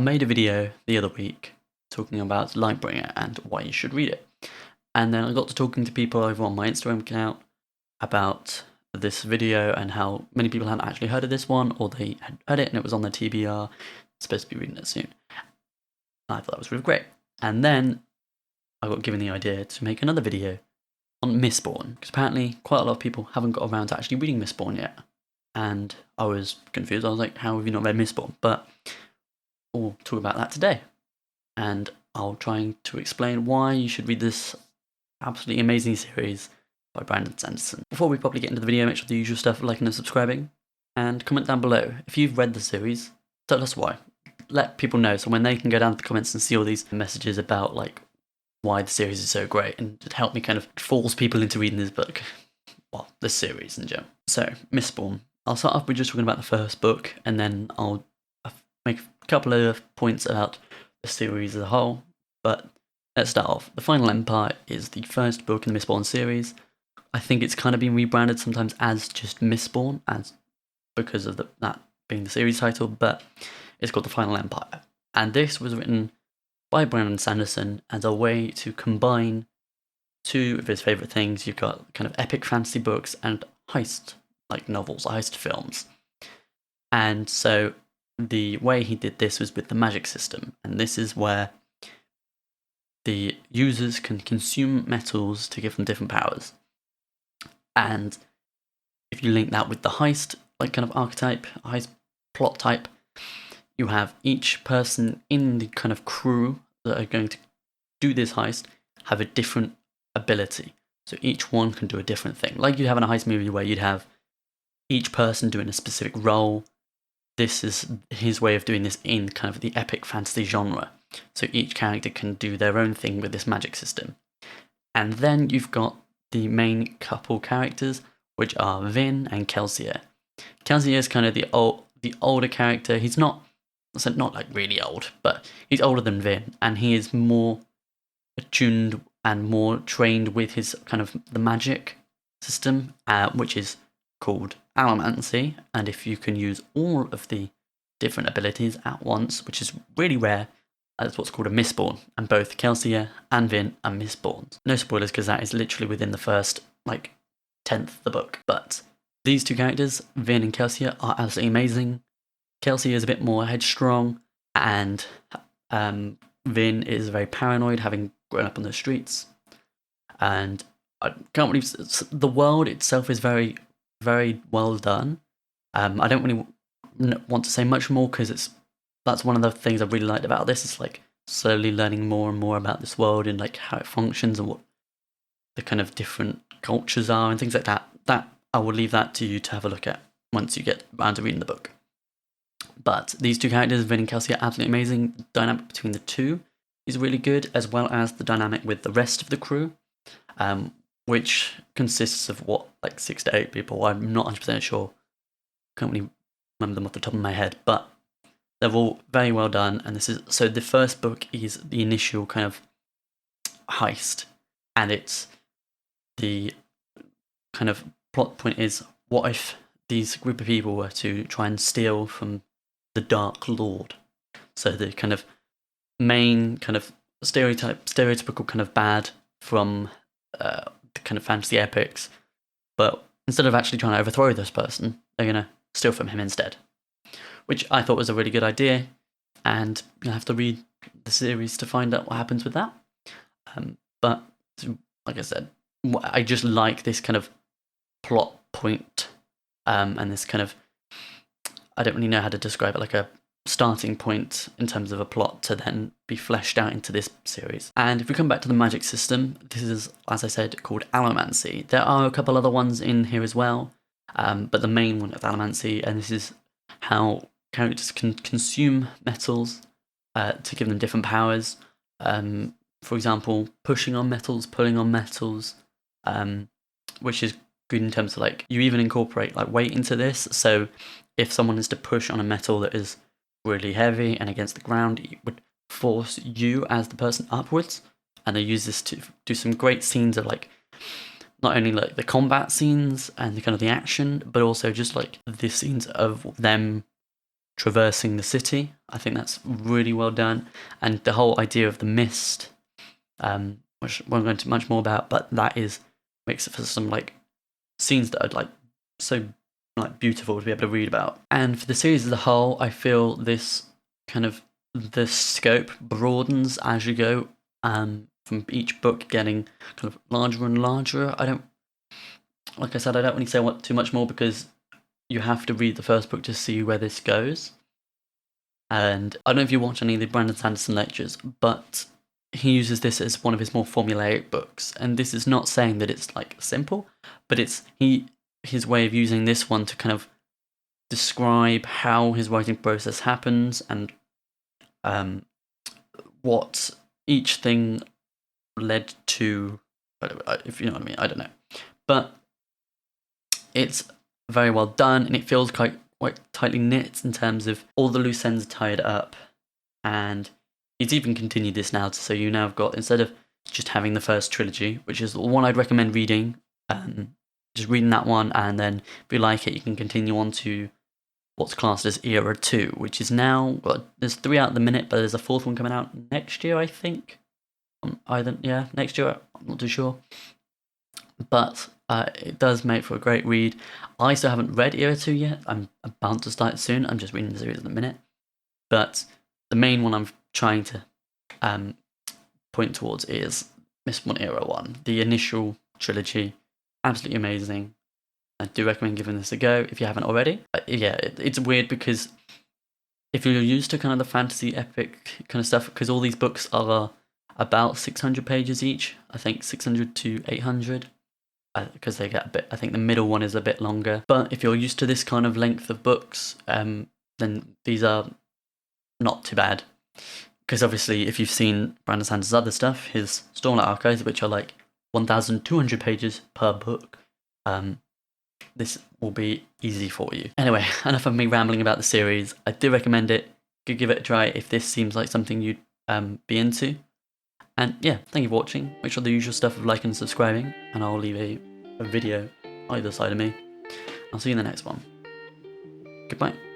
made a video the other week talking about Lightbringer and why you should read it. And then I got to talking to people over on my Instagram account about this video and how many people hadn't actually heard of this one, or they had heard it and it was on their TBR, supposed to be reading it soon. I thought that was really great. And then I got given the idea to make another video on Mistborn, because apparently quite a lot of people haven't got around to actually reading Mistborn yet. And I was confused. I was like, how have you not read Mistborn? But we'll talk about that today. And I'll try to explain why you should read this absolutely amazing series by Brandon Sanderson. Before we probably get into the video, make sure the usual stuff, liking and subscribing, and comment down below. If you've read the series, tell us why. Let people know, so when they can go down to the comments and see all these messages about like why the series is so great, and to help me kind of force people into reading this book. Well, this series in general. So, Mistborn. I'll start off with just talking about the first book, and then I'll make a couple of points about the series as a whole. But let's start off. The Final Empire is the first book in the Mistborn series. I think it's kind of been rebranded sometimes as just Mistborn, as because of that being the series title, but it's called The Final Empire. And this was written by Brandon Sanderson as a way to combine two of his favourite things. You've got kind of epic fantasy books and heist, like novels, heist films. And so the way he did this was with the magic system, and this is where the users can consume metals to give them different powers. And if you link that with the heist, like kind of archetype, heist plot type, you have each person in the kind of crew that are going to do this heist have a different ability. So each one can do a different thing. Like you'd have in a heist movie where you'd have each person doing a specific role. This is his way of doing this in kind of the epic fantasy genre. So each character can do their own thing with this magic system. And then you've got the main couple characters, which are Vin and Kelsier. Kelsier is kind of the older character. He's not like really old, but he's older than Vin, and he is more attuned and more trained with his kind of the magic system, which is called Allomancy. And if you can use all of the different abilities at once, which is really rare, that's what's called a Mistborn, and both Kelsier and Vin are Mistborns. No spoilers, because that is literally within the first, 10th of the book. But these two characters, Vin and Kelsier, are absolutely amazing. Kelsier is a bit more headstrong, and Vin is very paranoid, having grown up on the streets. And I can't believe the world itself is very, very well done. I don't really want to say much more, because that's one of the things I really liked about this. It's like slowly learning more and more about this world and like how it functions and what the kind of different cultures are and things like that. That I will leave that to you to have a look at once you get around to reading the book. But these two characters, Vin and Kelsier, are absolutely amazing. The dynamic between the two is really good, as well as the dynamic with the rest of the crew, which consists of 6 to 8 people. I'm not 100% sure. Can't really remember them off the top of my head, but they're all very well done. And so the first book is the initial kind of heist, and it's the kind of plot point is, what if these group of people were to try and steal from the Dark Lord? So the kind of main kind of stereotypical kind of bad from the kind of fantasy epics, but instead of actually trying to overthrow this person, they're going to steal from him instead, which I thought was a really good idea. And you'll have to read the series to find out what happens with that. But like I said, I just like this kind of plot point, and this kind of, I don't really know how to describe it, like a starting point in terms of a plot to then be fleshed out into this series. And if we come back to the magic system, this is, as I said, called Allomancy. There are a couple other ones in here as well, but the main one is Allomancy, and this is how characters can consume metals to give them different powers. For example, pushing on metals, pulling on metals, which is good in terms of you even incorporate weight into this. So if someone is to push on a metal that is really heavy and against the ground, it would force you as the person upwards. And they use this to do some great scenes of not only the combat scenes and the kind of the action, but also just the scenes of them traversing the city. I think that's really well done, and the whole idea of the mist, which we won't go into much more about, but that makes it for some like scenes that are like so like beautiful to be able to read about. And for the series as a whole, I feel this kind of the scope broadens as you go, from each book getting kind of larger and larger. Like I said, I don't really say too much more because you have to read the first book to see where this goes. And I don't know if you watch any of the Brandon Sanderson lectures, but he uses this as one of his more formulaic books. And this is not saying that it's like simple, but it's his way of using this one to kind of describe how his writing process happens and what each thing led to, if you know what I mean. I don't know, but it's very well done, and it feels quite tightly knit in terms of all the loose ends are tied up. And he's even continued this now, so you now have got, instead of just having the first trilogy, which is the one I'd recommend reading, just reading that one, and then if you like it, you can continue on to what's classed as Era 2, which is now, well, there's 3 out at the minute, but there's a 4th one coming out next year, I think. Next year, I'm not too sure. But it does make for a great read. I still haven't read Era 2 yet. I'm about to start soon. I'm just reading the series at the minute. But the main one I'm trying to point towards is Mistborn Era 1. The initial trilogy, absolutely amazing. I do recommend giving this a go if you haven't already. Yeah, it's weird because if you're used to kind of the fantasy epic kind of stuff, because all these books are about 600 pages each, I think 600 to 800, because they get a bit, I think the middle one is a bit longer. But if you're used to this kind of length of books, then these are not too bad. Because obviously, if you've seen Brandon Sanderson's other stuff, his Stormlight Archives, which are like 1,200 pages per book, this will be easy for you. Anyway, enough of me rambling about the series. I do recommend it. Go give it a try if this seems like something you'd be into. And yeah, thank you for watching. Make sure the usual stuff of liking and subscribing, and I'll leave a video either side of me. I'll see you in the next one. Goodbye.